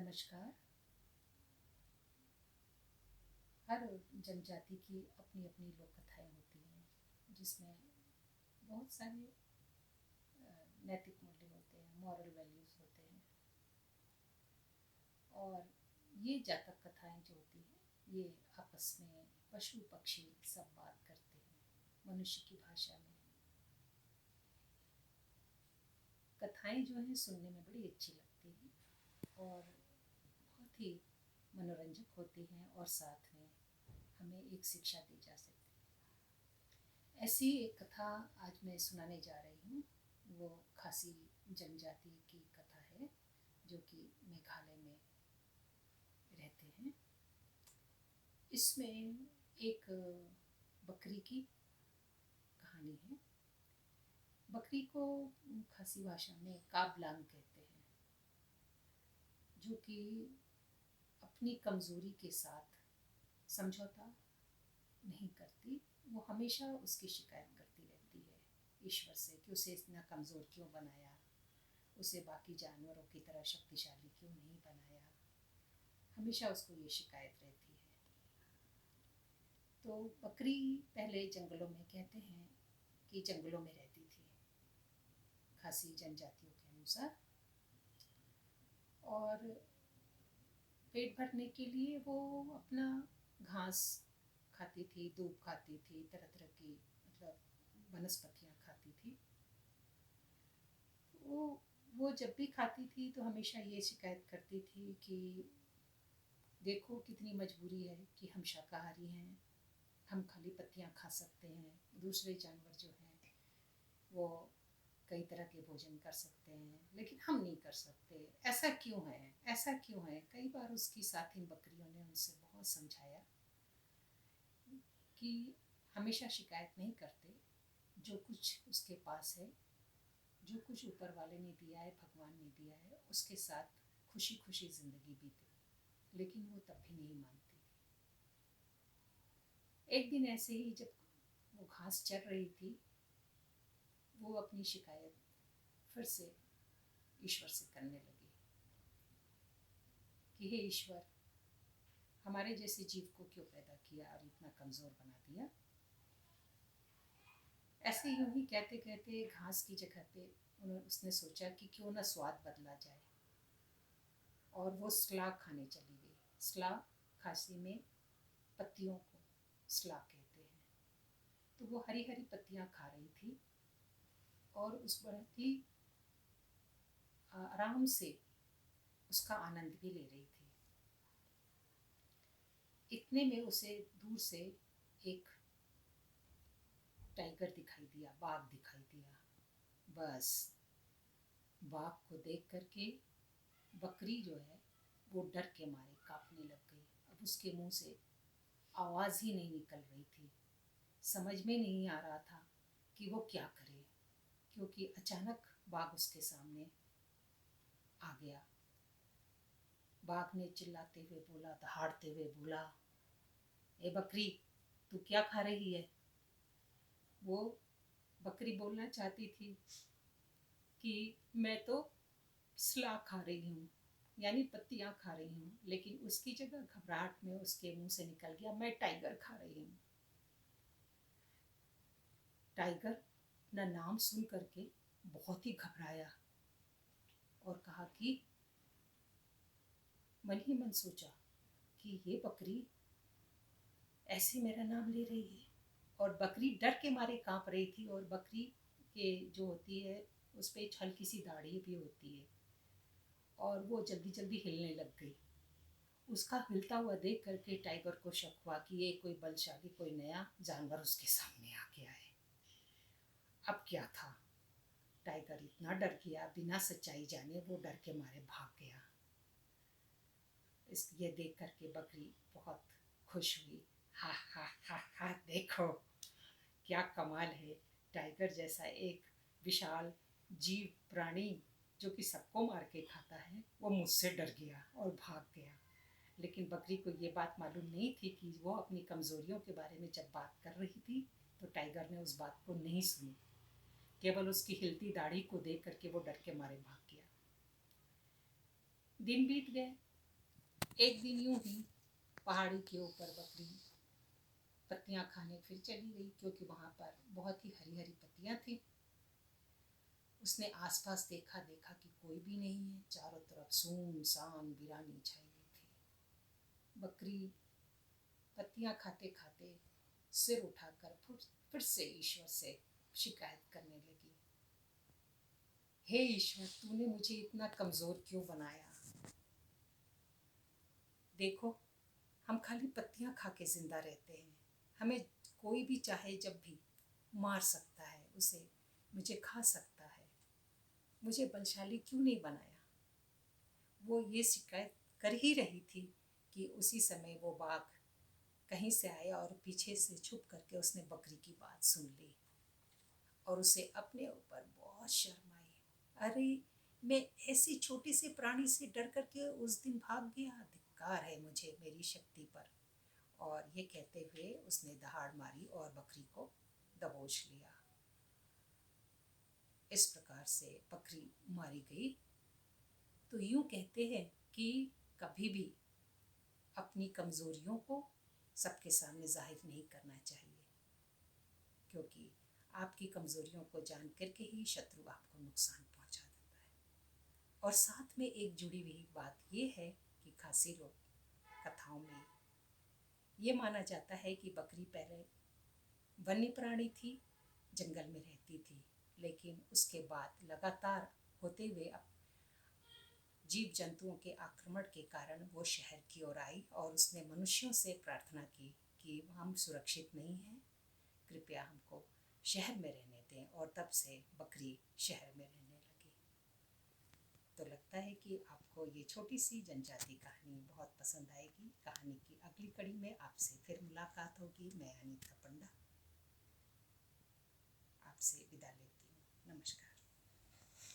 नमस्कार। हर जनजाति की अपनी अपनी लोक कथाएँ होती हैं जिसमें बहुत सारे नैतिक मूल्य होते हैं, मॉरल वैल्यूज़ होते हैं। और ये जातक कथाएँ जो होती हैं ये आपस में पशु पक्षी सब बात करते हैं मनुष्य की भाषा में। कथाएँ जो हैं सुनने में बड़ी अच्छी लगती हैं और बहुत ही मनोरंजक होती हैं और साथ में हमें एक शिक्षा दी जा सकती है। ऐसी एक कथा आज मैं सुनाने जा रही हूँ। वो खासी जनजाति की कथा है जो कि मेघालय में रहते हैं। इसमें एक बकरी की कहानी है। बकरी को खासी भाषा में काबलांग कहते हैं, जो कि अपनी कमज़ोरी के साथ समझौता नहीं करती। वो हमेशा उसकी शिकायत करती रहती है ईश्वर से कि उसे इतना कमज़ोर क्यों बनाया, उसे बाकी जानवरों की तरह शक्तिशाली क्यों नहीं बनाया। हमेशा उसको ये शिकायत रहती है। तो बकरी पहले जंगलों में, कहते हैं कि जंगलों में रहती थी खासी जनजातियों के अनुसार, और पेट भरने के लिए वो अपना घास खाती थी, दूब खाती थी, तरह तरह की मतलब वनस्पतियाँ खाती थी। वो वो जब भी खाती थी तो हमेशा ये शिकायत करती थी कि देखो कितनी मजबूरी है कि हम शाकाहारी हैं, हम खाली पत्तियाँ खा सकते हैं, दूसरे जानवर जो हैं वो कई तरह के भोजन कर सकते हैं लेकिन हम नहीं कर सकते। ऐसा क्यों है, ऐसा क्यों है। कई बार उसकी साथी बकरियों ने उनसे बहुत समझाया कि हमेशा शिकायत नहीं करते, जो कुछ उसके पास है, जो कुछ ऊपर वाले ने दिया है, भगवान ने दिया है, उसके साथ खुशी खुशी ज़िंदगी बीते। लेकिन वो तब भी नहीं मानती थी। एक दिन ऐसे ही जब वो घास चर रही थी, वो अपनी शिकायत फिर से ईश्वर से करने लगी कि हे ईश्वर, हमारे जैसे जीव को क्यों पैदा किया और इतना कमज़ोर बना दिया। ऐसे यूं ही कहते कहते घास की जगह पे उसने सोचा कि क्यों ना स्वाद बदला जाए, और वो स्ला खाने चली गई। स्ला खांसी में पत्तियों को स्ला कहते हैं। तो वो हरी हरी पत्तियाँ खा रही थी और उस बहुत ही आराम से उसका आनंद भी ले रही थी। इतने में उसे दूर से एक टाइगर दिखाई दिया, बाघ दिखाई दिया। बस बाघ को देख करके बकरी जो है वो डर के मारे कांपने लग गई। अब उसके मुंह से आवाज़ ही नहीं निकल रही थी। समझ में नहीं आ रहा था कि वो क्या करे, क्योंकि अचानक बाघ उसके सामने आ गया। बाघ ने चिल्लाते हुए बोला, दहाड़ते हुए बोला, ए बकरी, तू क्या खा रही है। वो बकरी बोलना चाहती थी कि मैं तो स्ला खा रही हूँ, यानी पत्तियाँ खा रही हूँ, लेकिन उसकी जगह घबराहट में उसके मुंह से निकल गया, मैं टाइगर खा रही हूँ। टाइगर अपना नाम सुन करके बहुत ही घबराया और कहा कि मन ही मन सोचा कि ये बकरी ऐसे मेरा नाम ले रही है। और बकरी डर के मारे कांप रही थी, और बकरी के जो होती है उस पर एक हल्की सी दाढ़ी भी होती है, और वो जल्दी जल्दी हिलने लग गई। उसका हिलता हुआ देख करके टाइगर को शक हुआ कि ये कोई बलशाली, कोई नया जानवर उसके सामने आ गया है। अब क्या था, टाइगर इतना डर गया, बिना सच्चाई जाने वो डर के मारे भाग गया। इस ये देख करके बकरी बहुत खुश हुई। हा हा हा हा, देखो क्या कमाल है, टाइगर जैसा एक विशाल जीव प्राणी जो कि सबको मार के खाता है, वो मुझसे डर गया और भाग गया। लेकिन बकरी को ये बात मालूम नहीं थी कि वो अपनी कमज़ोरियों के बारे में जब बात कर रही थी तो टाइगर ने उस बात को नहीं सुनी। केवल उसकी हिलती दाढ़ी को देख करके वो डर के मारे भाग गया। दिन बीत गए, एक दिन यूं ही पहाड़ी के ऊपर बकरी पत्तियां खाने फिर चली गई, क्योंकि वहां पर बहुत ही हरी हरी पत्तियां थी। उसने आसपास देखा, देखा कि कोई भी नहीं है, चारों तरफ सुनसान वीरानी छाई हुई थी। बकरी पत्तियां खाते खाते सिर उठाकर फिर से ईश्वर से शिकायत करने लगी, हे ईश्वर, तूने मुझे इतना कमजोर क्यों बनाया? देखो, हम खाली पत्तियां खा के जिंदा रहते हैं, हमें कोई भी चाहे जब भी मार सकता है, उसे मुझे खा सकता है, मुझे बलशाली क्यों नहीं बनाया? वो ये शिकायत कर ही रही थी कि उसी समय वो बाघ कहीं से आया और पीछे से छुप करके उसने बकरी की बात सुन ली और उसे अपने ऊपर बहुत शर्म आई। अरे, मैं ऐसी छोटी सी प्राणी से डर करके उस दिन भाग गया, धिक्कार है मुझे मेरी शक्ति पर। और ये कहते हुए उसने दहाड़ मारी और बकरी को दबोच लिया। इस प्रकार से बकरी मारी गई। तो यूं कहते हैं कि कभी भी अपनी कमजोरियों को सबके सामने जाहिर नहीं करना चाहिए, क्योंकि आपकी कमजोरियों को जान करके ही शत्रु आपको नुकसान पहुंचा देता है। और साथ में एक जुड़ी हुई बात ये है कि खासी लोग कथाओं में ये माना जाता है कि बकरी पहले वन्य प्राणी थी, जंगल में रहती थी, लेकिन उसके बाद लगातार होते हुए जीव जंतुओं के आक्रमण के कारण वो शहर की ओर आई और उसने मनुष्यों से प्रार्थना की कि हम सुरक्षित नहीं हैं, कृपया हमको शहर में रहने दें, और तब से बकरी शहर में रहने लगी। तो लगता है कि आपको ये छोटी सी जनजाति कहानी बहुत पसंद आएगी। कहानी की अगली कड़ी में आपसे फिर मुलाकात होगी। मैं अनीता पंडा आपसे विदा लेती हूँ। नमस्कार।